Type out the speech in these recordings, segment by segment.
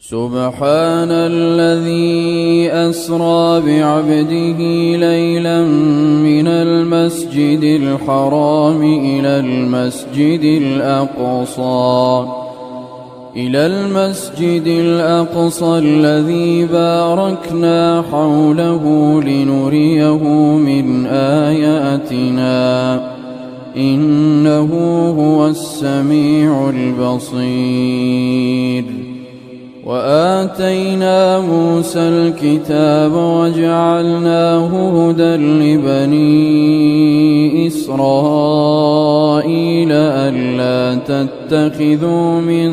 سبحان الذي أسرى بعبده ليلا من المسجد الحرام إلى المسجد الأقصى الذي باركنا حوله لنريه من آياتنا إنه هو السميع البصير. وآتينا موسى الكتاب وجعلناه هدى لبني إسرائيل ألا تتخذوا من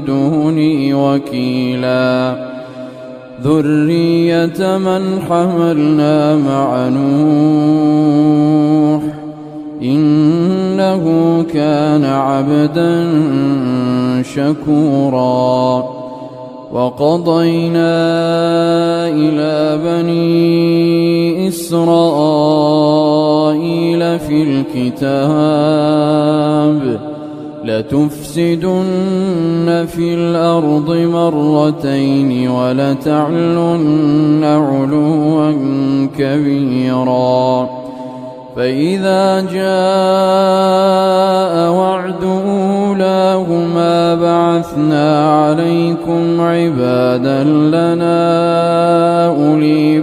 دوني وكيلا ذرية من حملنا مع نوح إنه كان عبدا شكورا. وقضينا إلى بني إسرائيل في الكتاب لتفسدن في الأرض مرتين ولتعلن علوا كبيرا. فإذا جاء وعد أولاهما بعثنا عليكم عبادا لنا أولي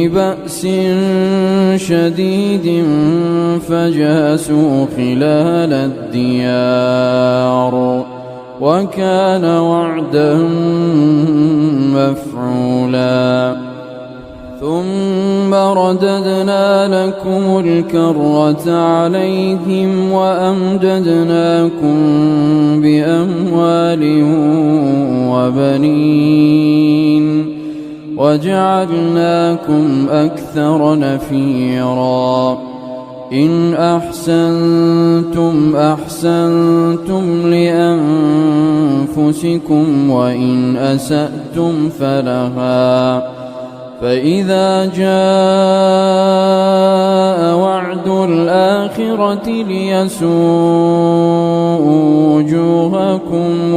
بأس شديد فجاسوا خلال الديار وكان وعدا مفعولا. ثم رددنا لكم الكرة عليهم وأمددناكم بأموال وبنين وجعلناكم أكثر نفيرا. إن أحسنتم أحسنتم لأنفسكم وإن أسأتم فلها. فإذا جاء وعد الآخرة ليسوءوا وجوهكم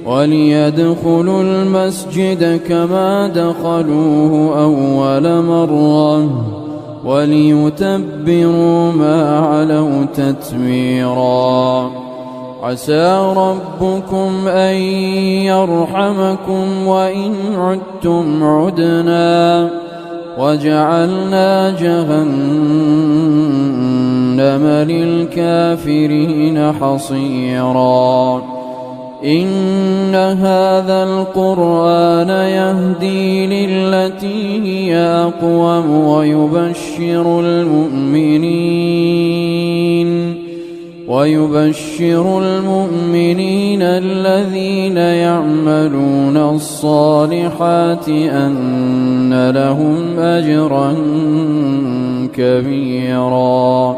وليدخلوا المسجد كما دخلوه أول مرة وليتبروا ما علوا تتبيرا. عسى ربكم أن يرحمكم وإن عدتم عدنا وجعلنا جهنم للكافرين حصيرا. إن هذا القرآن يهدي للتي هي أقوم ويبشر المؤمنين الذين يعملون الصالحات أن لهم أجرا كبيرا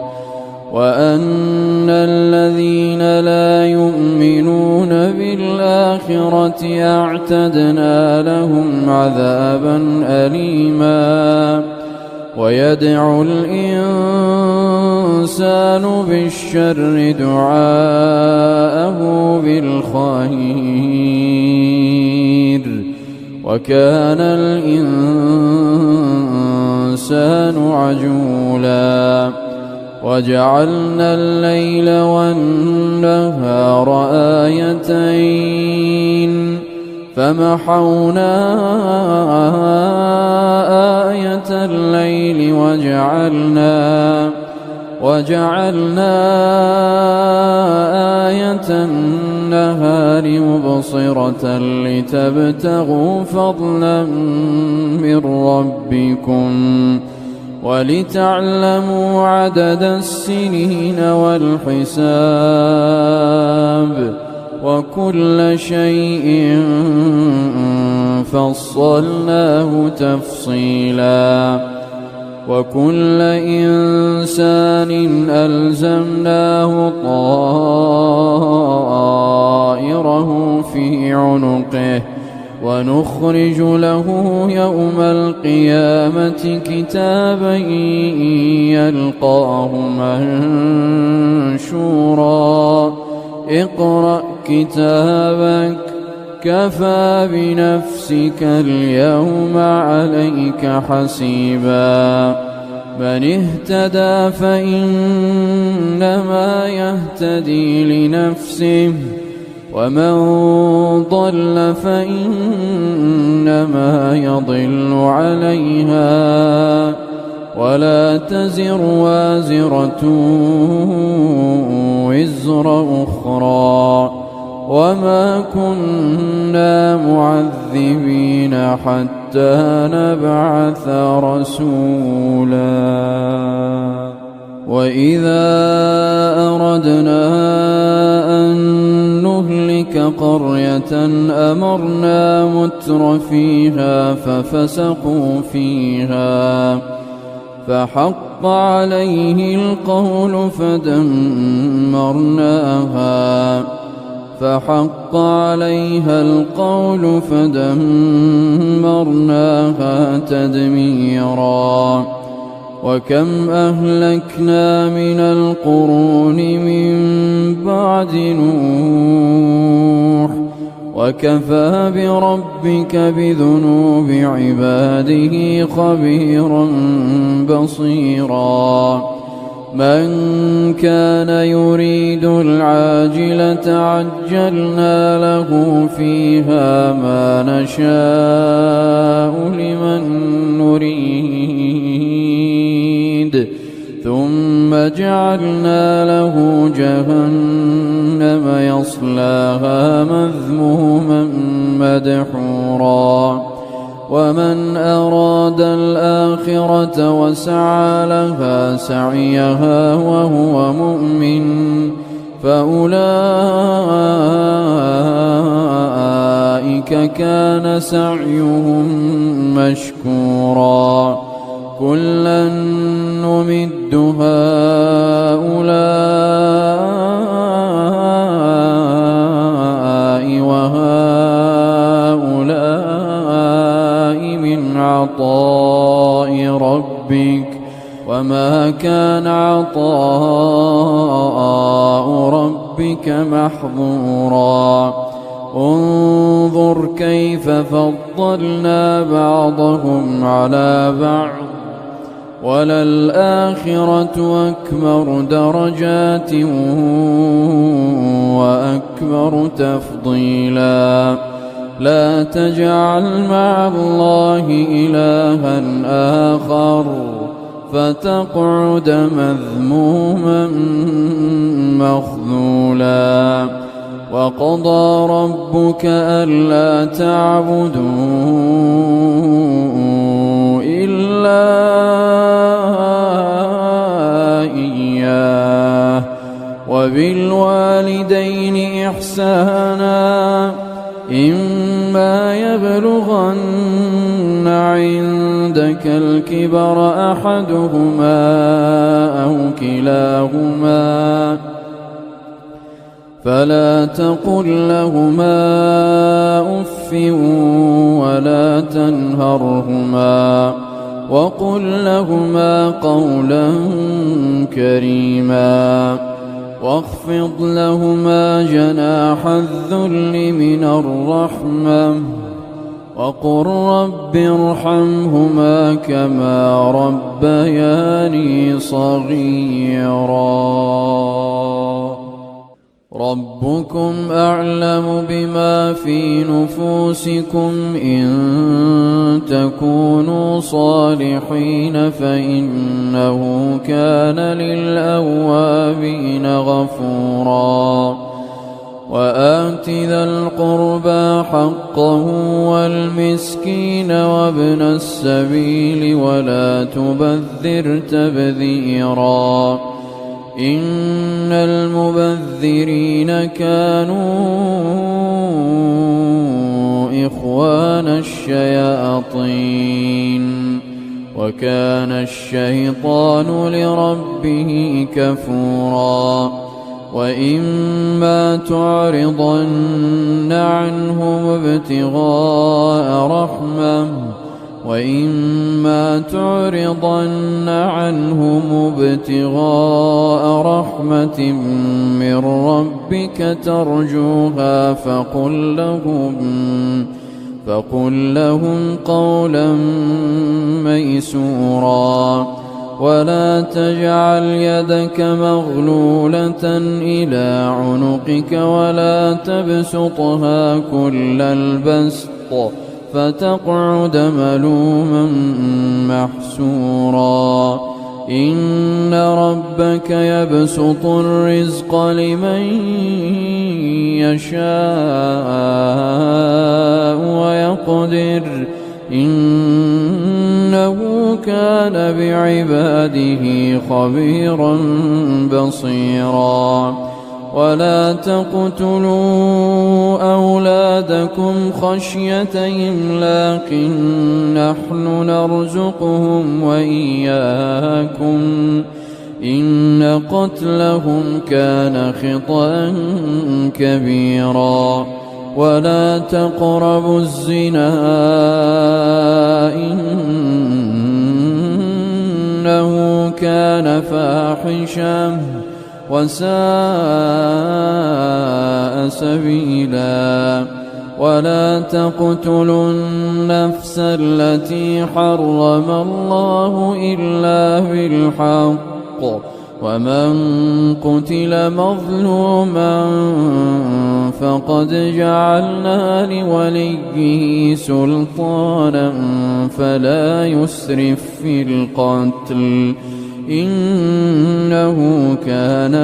وأن الذين لا يؤمنون بالآخرة أعتدنا لهم عذابا أليما. ويدعو الإنسان بالشر دعاءه بالخير وكان الإنسان عجولا. وجعلنا الليل والنهار آيتين فمحونا آية الليل وجعلنا آية النهار مبصرة لتبتغوا فضلا من ربكم ولتعلموا عدد السنين والحساب وكل شيء فصلناه تفصيلا. وكل إنسان ألزمناه طائره في عنقه ونخرج له يوم القيامة كتابا يلقاه منشورا اقرأ كتابك كفى بنفسك اليوم عليك حسيبا من اهتدى فإنما يهتدي لنفسه ومن ضل فإنما يضل عليها ولا تزر وازرة وزر أخرى وما كنا معذبين حتى نبعث رسولا وإذا أردنا أن نهلك قرية أمرنا متر فيها ففسقوا فيها فحق عليه القول فدمرناها تدميرا وكم أهلكنا من القرون من بعد نوح وكفى بربك بذنوب عباده خبيرا بصيرا من كان يريد العاجلة عجلنا له فيها ما نشاء لمن نريد ثم جعلنا له جهنم يصلاها مذموما مدحورا ومن أراد الآخرة وسعى لها سعيها وهو مؤمن فأولئك كان سعيهم مشكورا كلا نمد هؤلاء وهؤلاء من عطاء ربك وما كان عطاء ربك محظورا انظر كيف فضلنا بعضهم على بعض وللآخرة أكبر درجات وأكبر تفضيلا لا تجعل مع الله إلها آخر فتقعد مذموما مخذولا وقضى ربك ألا تعبدوا إلا إياه وبالوالدين إحسانا إما يبلغن عندك الكبر أحدهما أو كلاهما فلا تقل لهما أف ولا تنهرهما وقل لهما قولا كريما واخفض لهما جناح الذل من الرحمة وقل رب ارحمهما كما ربياني صغيرا ربكم أعلم بما في نفوسكم إن تكونوا صالحين فإنه كان للأوابين غفورا وآت ذا القربى حقه والمسكين وابن السبيل ولا تبذر تبذيرا إن المبذرين كانوا إخوان الشياطين وكان الشيطان لربه كفورا وإما تعرضن عنهم ابتغاء رحمة من ربك ترجوها فقل لهم قولا ميسورا. ولا تجعل يدك مغلولة إلى عنقك ولا تبسطها كل البسط فتقعد ملوما محسورا. إن ربك يبسط الرزق لمن يشاء ويقدر إنه كان بعباده خبيرا بصيرا. ولا تقتلوا أولادكم خشية إملاق نحن نرزقهم وإياكم إن قتلهم كان خطأ كبيرا. ولا تقربوا الزنا إنه كان فاحشا وساء سبيلا. ولا تقتلوا النفس التي حرم الله إلا بالحق ومن قتل مظلوما فقد جعلنا لوليه سلطانا فلا يسرف في القتل إنه كان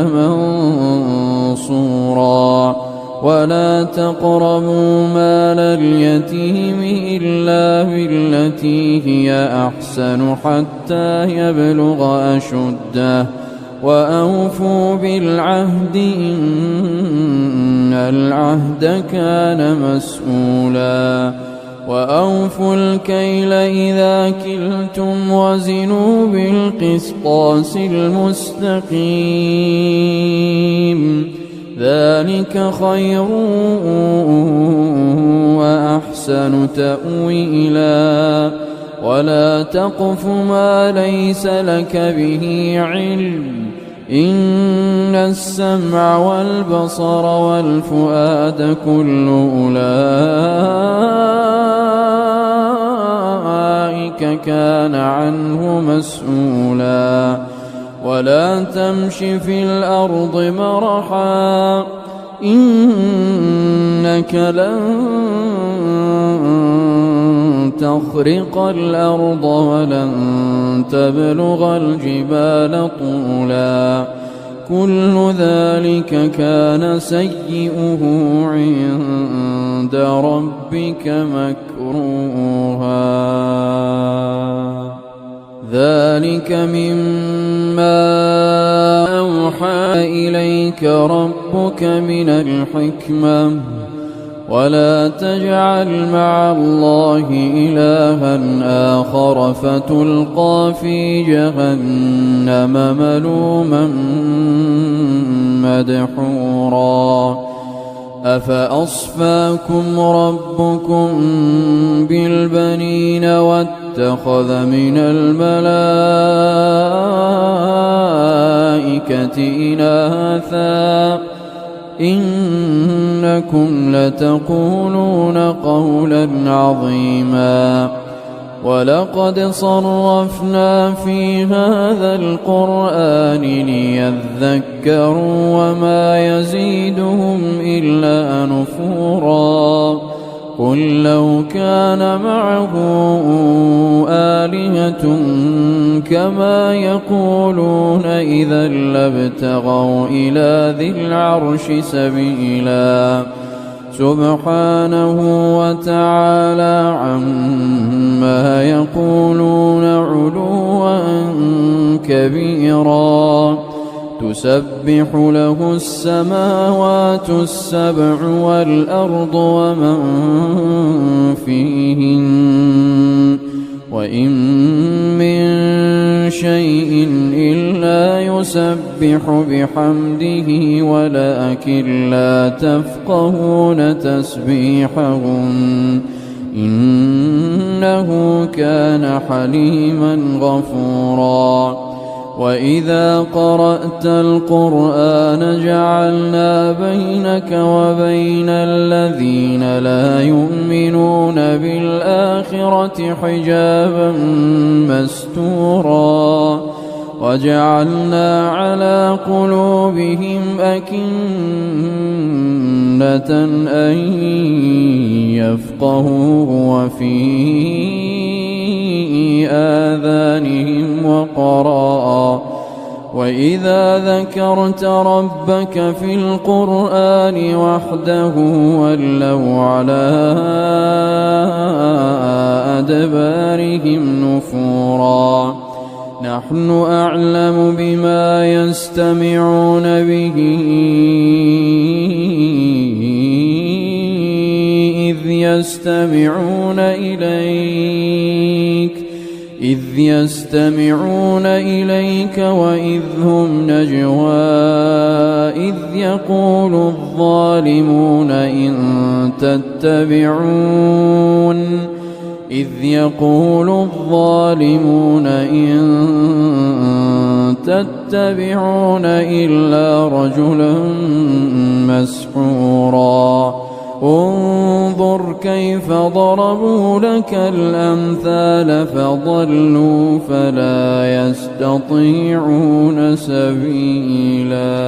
منصورا. ولا تقربوا مال اليتيم إلا بالتي هي أحسن حتى يبلغ أشده وأوفوا بالعهد إن العهد كان مسؤولا. وأوفوا الكيل إذا كلتم وزنوا بالقسطاس المستقيم ذلك خير وأحسن تأويلا. ولا تقف ما ليس لك به علم إن السمع والبصر والفؤاد كل أولئك كان عنه مسؤولا. ولا تمش في الأرض مرحا إنك لن تخرق الأرض ولن تبلغ الجبال طولا كل ذلك كان سيئه عند ربك مكروها. ذلك مما أوحى إليك ربك من الحكمة. ولا تجعل مع الله إلها آخر فتلقى في جهنم ملوما مدحورا. أفأصفاكم ربكم بالبنين واتخذ من الملائكة إناثا إنكم لتقولون قولا عظيما. ولقد صرفنا في هذا القرآن ليذكروا وما يزيدهم إلا نفورا. قل لو كان معه آلهة كما يقولون إذا لابتغوا إلى ذي العرش سبيلا. سبحانه وتعالى عما يقولون علوا كبيرا. تسبح له السماوات السبع والأرض ومن فيهن وإن من شيء إلا يسبح بحمده ولكن لا تفقهون تسبيحهم إنه كان حليما غفورا وإذا قرأت القرآن جعلنا بينك وبين الذين لا يؤمنون بالآخرة حجابا مستورا وجعلنا على قلوبهم أكنة أن يفقهوه وفي آذانهم وقرا وإذا ذكرت ربك في القرآن وحده ولوا على أدبارهم نفورا نحن أعلم بما يستمعون به إذ يستمعون إليك وإذ هم نجوى إذ يقول الظالمون إن تتبعون إلا رجلا مسحورا انظر كيف ضربوا لك الأمثال فضلوا فلا يستطيعون سبيلا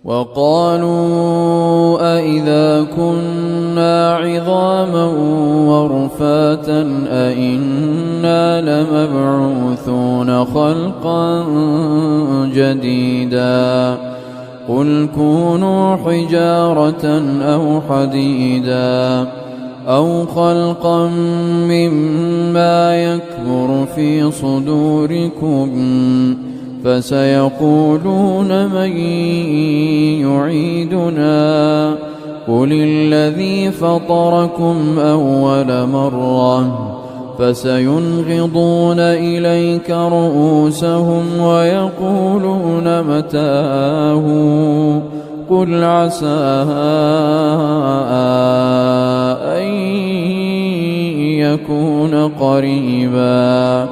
وقالوا أإذا كنا عظاما ورفاتا أإنا لمبعوثون خلقا جديدا قل كونوا حجارة أو حديدا أو خلقا مما يكبر في صدوركم فسيقولون من يعيدنا قل الذي فطركم أول مرة فسينغضون إليك رؤوسهم ويقولون متاه قل عسى أن يكون قريبا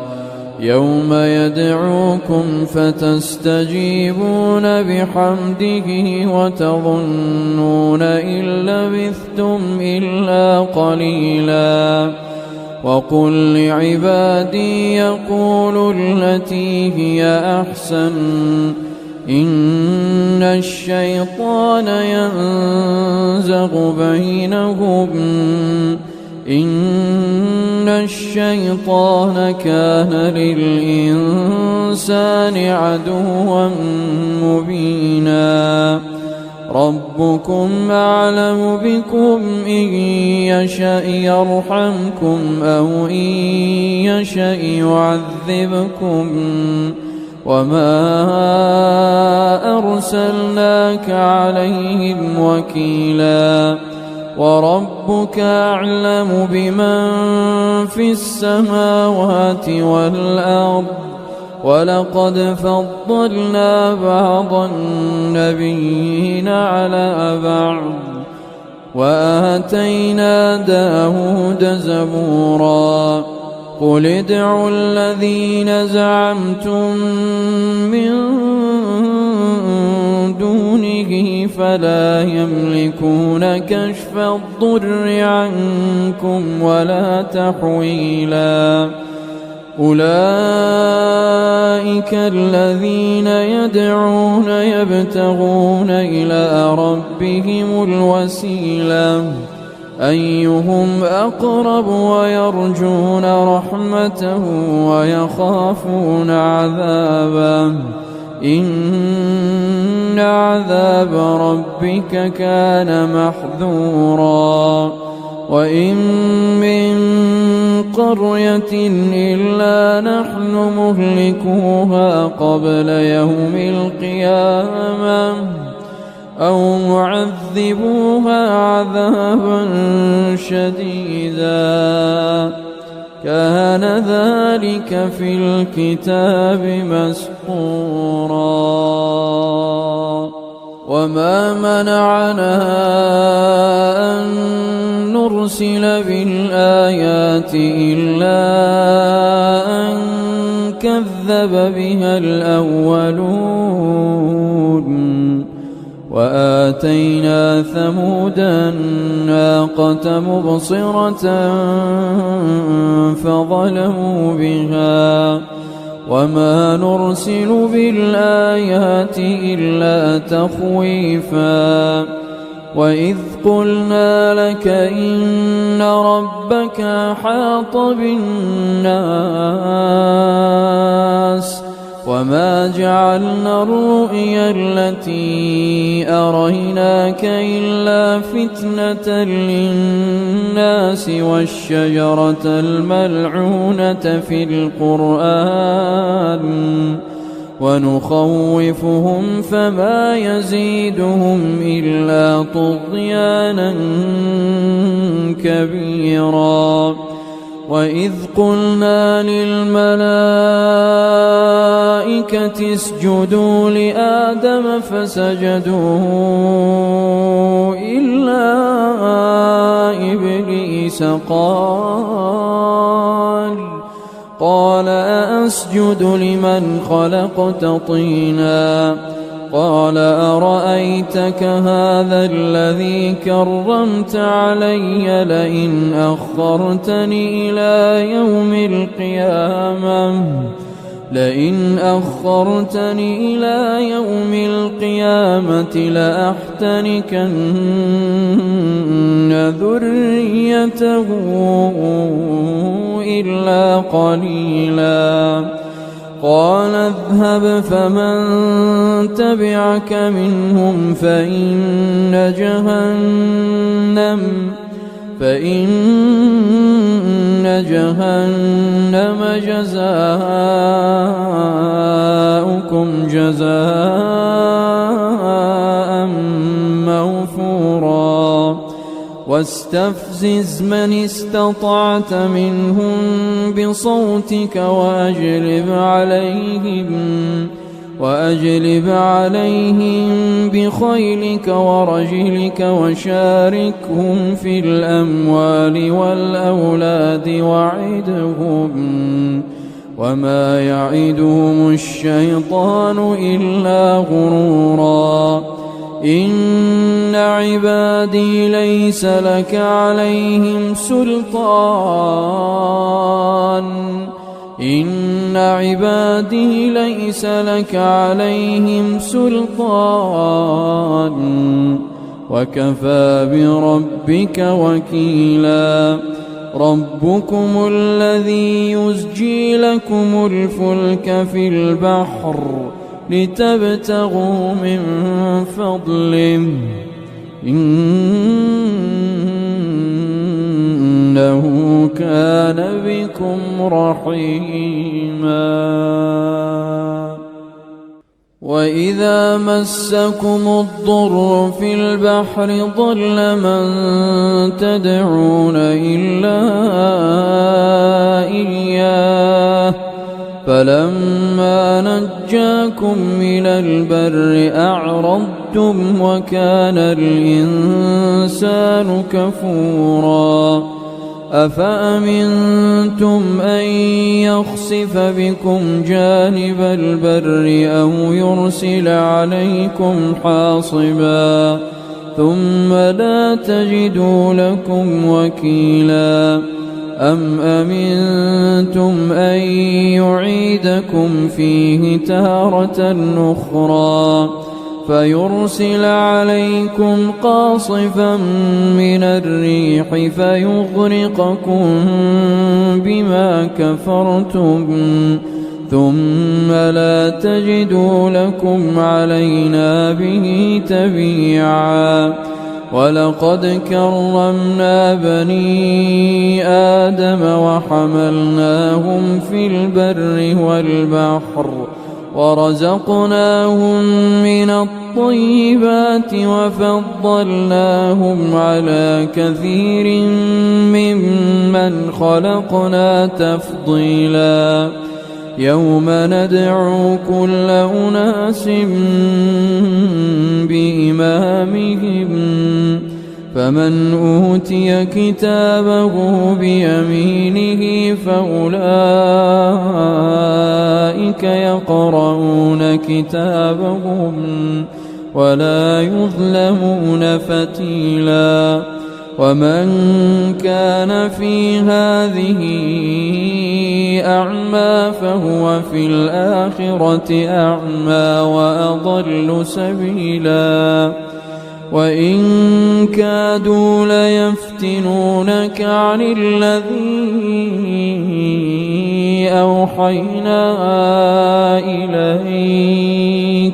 يوم يدعوكم فتستجيبون بحمده وتظنون إن لبثتم إلا قليلا وقل لعبادي يقولوا التي هي أحسن إن الشيطان ينزغ بينهم إن الشيطان كان للإنسان عدوا مبينا ربكم أعلم بكم إن يشأ يرحمكم أو إن يشأ يعذبكم وما أرسلناك عليهم وكيلا وربك أعلم بمن في السماوات والأرض ولقد فضلنا بعض النبيين على بعض وآتينا داود زبورا قل ادعوا الذين زعمتم من دونه فلا يملكون كشف الضر عنكم ولا تحويلا أولئك الذين يدعون يبتغون إلى ربهم الوسيلة أيهم أقرب ويرجون رحمته ويخافون عذابه إن عذاب ربك كان محذورا وإن من قرية إلا نحن مهلكوها قبل يوم القيامة أو معذبوها عذابا شديدا كان ذلك في الكتاب مسطورا وما منعنا أن نرسل بالآيات إلا أن كذب بها الأولون وآتينا ثمود الناقة مبصرة فظلموا بها وما نرسل بالآيات إلا تخويفا وإذ قلنا لك إن ربك أحاط بالناس وما جعلنا الرؤيا التي أريناك إلا فتنة للناس والشجرة الملعونة في القرآن ونخوفهم فما يزيدهم إلا طغيانا كبيرا وإذ قلنا للملائكة اسجدوا لآدم فسجدوا إلا إبليس قال أأسجد لمن خلقت طينا قال أرأيتك هذا الذي كرمت علي لئن أخرتني إلى يوم القيامة لأحتنكن ذريته إلا قليلا قال اذهب فمن تبعك منهم فإن جهنم جزاؤكم جزاء موفورا واستفزز من استطعت منهم بصوتك وأجلب عليهم بخيلك ورجلك وشاركهم في الأموال والأولاد وعدهم وما يعدهم الشيطان إلا غرورا إن عبادي ليس لك عليهم سلطان وكفى بربك وكيلا ربكم الذي يزجي لكم الفلك في البحر لتبتغوا من فضله إنه كان بكم رحيما وإذا مسكم الضر في البحر ضل من تدعون إلا إياه فلما نجاكم إلى البر أعرضتم وكان الإنسان كفورا أفأمنتم أن يخسف بكم جانب البر أو يرسل عليكم حاصبا ثم لا تجدوا لكم وكيلا أم أمنتم أن يعيدكم فيه تارة أخرى فيرسل عليكم قاصفا من الريح فيغرقكم بما كفرتم ثم لا تجدوا لكم علينا به تبيعا ولقد كرمنا بني آدم وحملناهم في البر والبحر ورزقناهم من الطيبات وفضلناهم على كثير ممن خلقنا تفضيلا يوم ندعو كل أناس بإمامهم فمن أوتي كتابه بيمينه فأولئك يقرؤون كتابهم ولا يظلمون فتيلا ومن كان في هذه أعمى فهو في الآخرة أعمى وأضل سبيلا وإن كادوا ليفتنونك عن الذي أوحينا إليك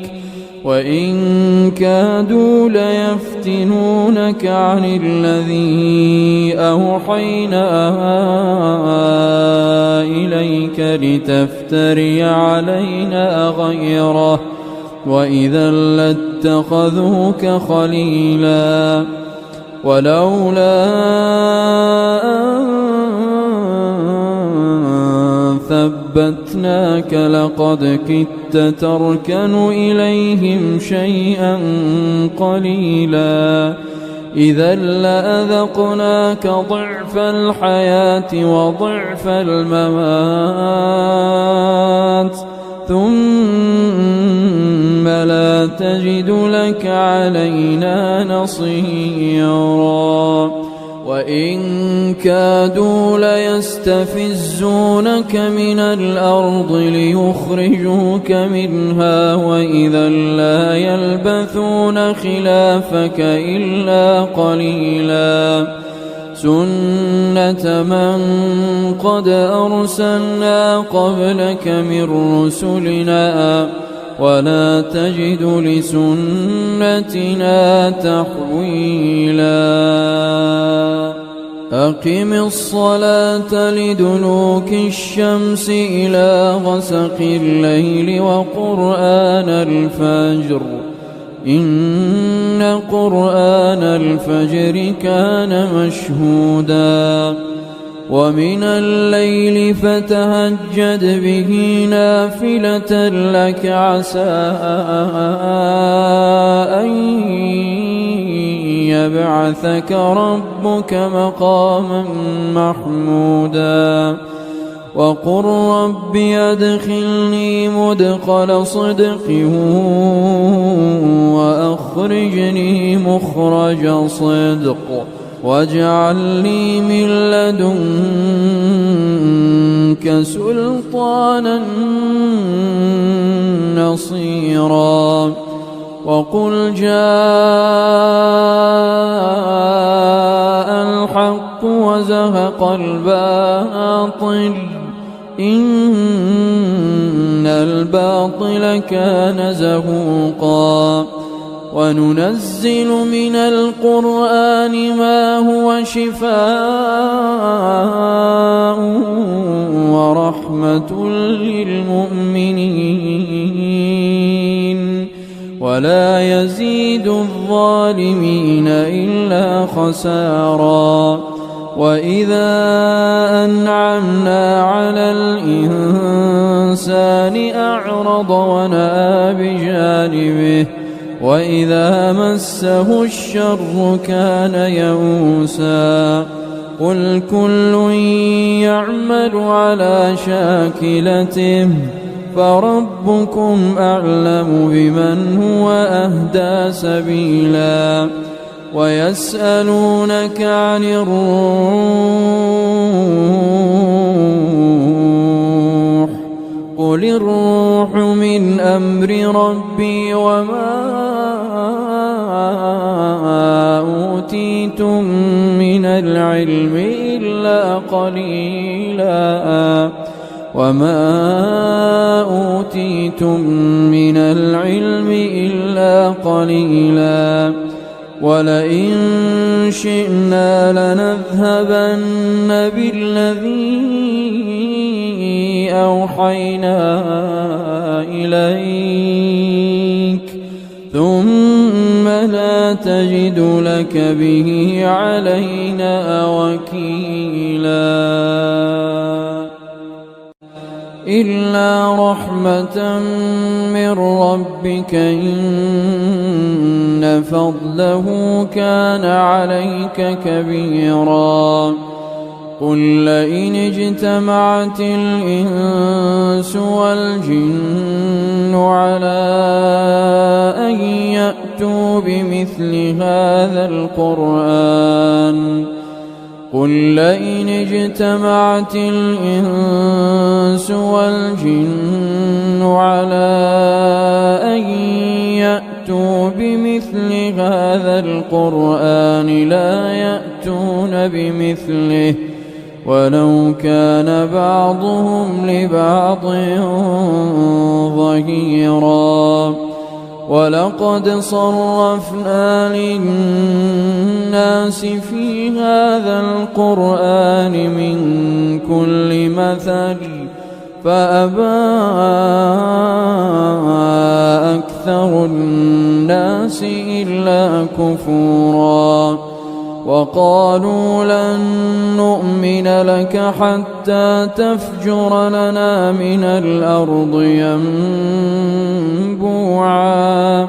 وإن كادوا ليفتنونك عن الذي أوحينا إليك لتفتري علينا غيره وإذا لاتخذوك خليلا ولولا أن ثبتناك لقد كدت تركن إليهم شيئا قليلا إذا لأذقناك ضعف الحياة وضعف الممات ثم لا تجد لك علينا نصيرا وإن كادوا ليستفزونك من الأرض ليخرجوك منها وإذا لا يلبثون خلافك إلا قليلا سنة من قد أرسلنا قبلك من رسلنا ولا تجد لسنتنا تحويلا أقم الصلاة لدلوك الشمس إلى غسق الليل وقرآن الفجر إن قرآن الفجر كان مشهودا ومن الليل فتهجد به نافلة لك عسى أن يبعثك ربك مقاما محمودا وقل رب أدخلني مدخل صدق وأخرجني مخرج صدق واجعل لي من لدنك سلطانا نصيرا وقل جاء الحق وزهق الباطل إن الباطل كان زهوقا وننزل من القرآن ما هو شفاء ورحمة للمؤمنين ولا يزيد الظالمين إلا خسارا وإذا أنعمنا على الإنسان أعرض ونأى بجانبه وإذا مسه الشر كان يئوسا قل كل يعمل على شاكلته فربكم أعلم بمن هو أهدى سبيلا ويسألونك عن الروح قل الروح من أمر ربي وما أوتيتم من العلم إلا قليلا ولئن شئنا لنذهبن بالذي أوحينا إليك ثم لا تجد لك به علينا وكيلا إلا رحمة من ربك إن فضله كان عليك كبيرا قل لئن اجتمعت الإنس والجن على أن يأتوا بمثل هذا القرآن قل لئن اجتمعت الإنس والجن على أن يأتوا بمثل هذا القرآن لا يأتون بمثله ولو كان بعضهم لبعض ظهيرا ولقد صرفنا للناس في هذا القرآن من كل مثل فأبى أكثر الناس إلا كفورا وقالوا لن نؤمن لك حتى تفجر لنا من الأرض ينبوعا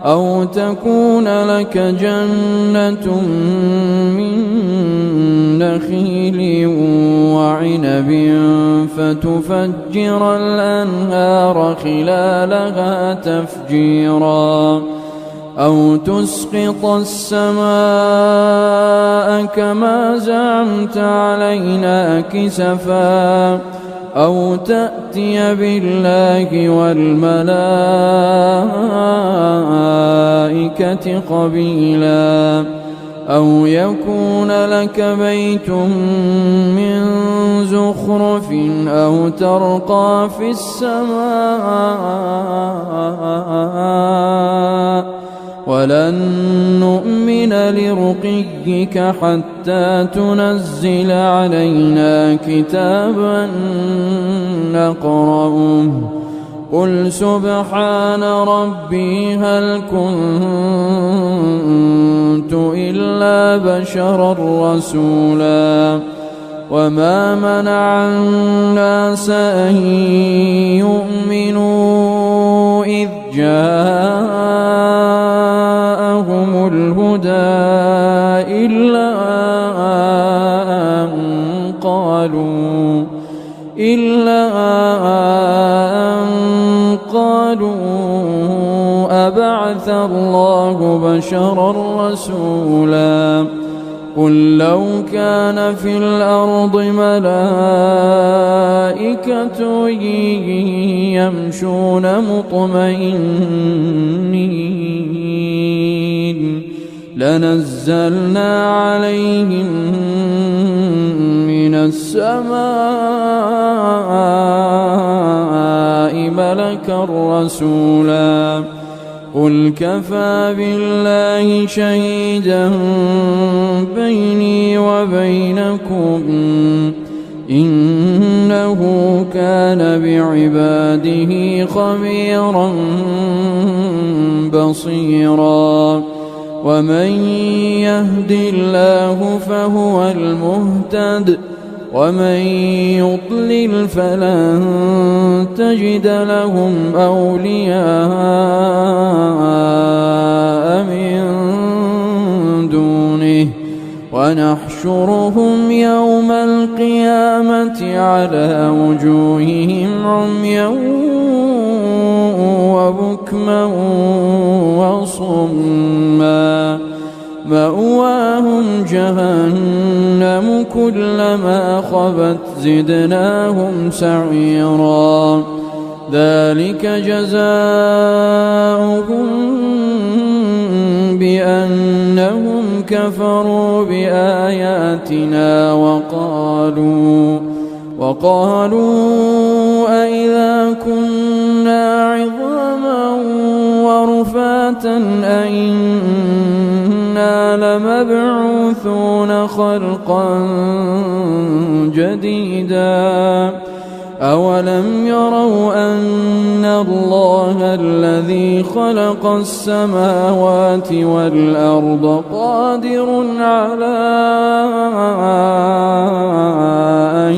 أو تكون لك جنة من نخيل وعنب فتفجر الأنهار خلالها تفجيرا أو تسقط السماء كما زعمت علينا كسفا أو تأتي بالله والملائكة قبيلا أو يكون لك بيت من زخرف أو ترقى في السماء ولن نؤمن لرقيك حتى تنزل علينا كتابا نقرأه قل سبحان ربي هل كنت إلا بشرا رسولا وما منع الناس أن يؤمنوا إذ جاءهم الهدى إلا أن قالوا أبعث الله بشرا رسولا قل لو كان في الأرض ملائكة يمشون مطمئنين لنزلنا عليهم من السماء ملكا رسولا قل كفى بالله شهيدا بيني وبينكم إنه كان بعباده خبيرا بصيرا ومن يهد الله فهو المهتد ومن يضلل فلن تجد لهم أولياء من دونه ونحشرهم يوم القيامة على وجوههم عميا وبكما وصما مأواهم جهنم كلما خبت زدناهم سعيرا ذلك جزاؤهم بأنهم كفروا بآياتنا وقالوا أئذا كنا عظاما ورفاتا أئنا لمبعوثون خلقا جديدا أولم يروا أن خلق السماوات والأرض قادر على أن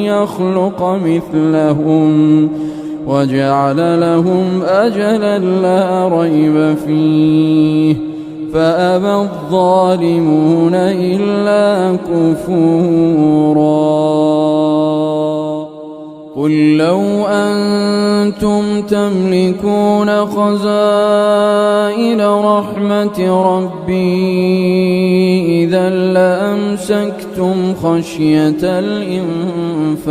يخلق مثلهم وجعل لهم أجلا لا ريب فيه فأبى الظالمون إلا كفورا. قل لو أنتم تملكون خزائن رحمة ربي إذا لأمسكتم خشية الإنفاق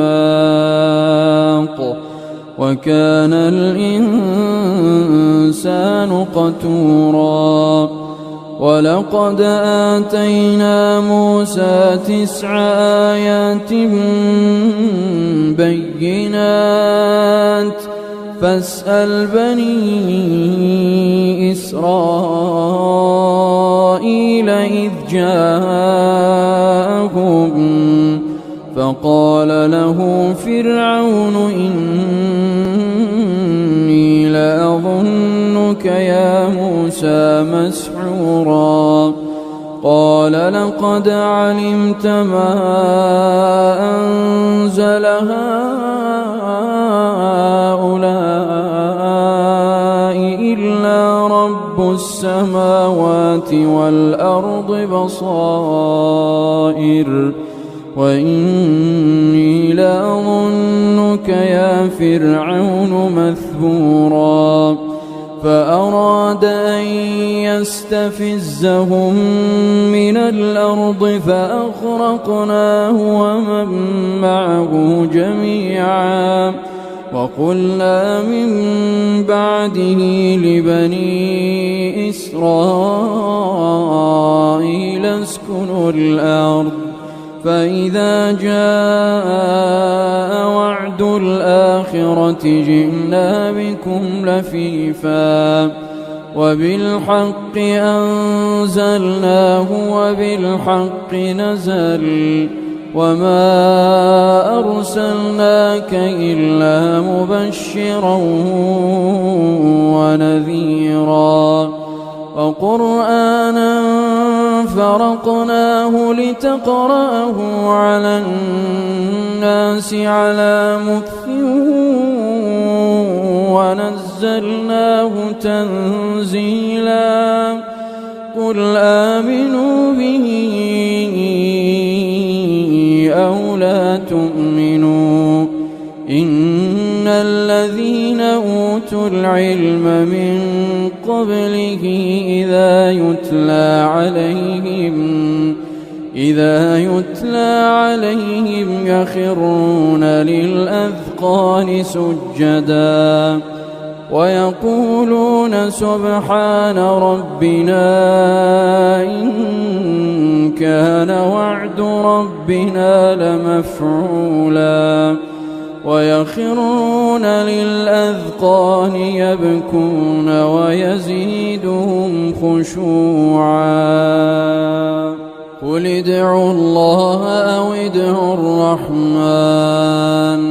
وكان الإنسان قتورا. ولقد آتينا موسى 9 آيات بينات فاسأل بني إسرائيل إذ جاءهم فقال له فرعون إني لأظنك يا موسى مسحورا. قال لقد علمت ما أنزل هؤلاء إلا رب السماوات والأرض بصائر وإني لأظنك يا فرعون مثبورا. فأراد أن يستفزهم من الأرض فأغرقناه ومن معه جميعا. وقلنا من بعده لبني إسرائيل اسكنوا الأرض فإذا جاء وعد الآخرة جئنا بكم لفيفا وبالحق أنزلناه وبالحق نزل وما أرسلناك إلا مبشرا ونذيرا. وقرآنا فرقناه لتقرأه على الناس على مكث ونزلناه تنزيلا. قل آمنوا به أو لا تؤمنوا إن الذين أوتوا العلم من قبله إذا يتلى عليهم يخرون للأذقان سجدا ويقولون سبحان ربنا إن كان وعد ربنا لمفعولا. ويخرون للأذقان يبكون ويزيدهم خشوعا. قل ادعوا الله أو ادعوا الرحمن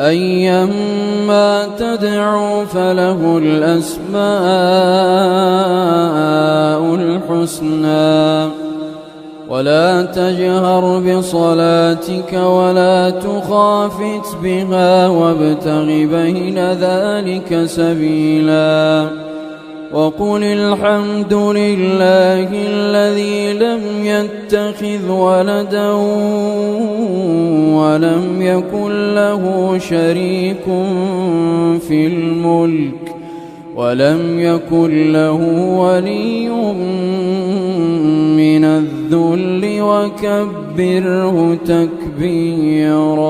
أيما تدعوا فله الأسماء الحسنى. ولا تجهر بصلاتك ولا تخافت بها وابتغ بين ذلك سبيلا. وقل الحمد لله الذي لم يتخذ ولدا ولم يكن له شريك في الملك ولم يكن له ولي من الذل وكبره تكبيرا.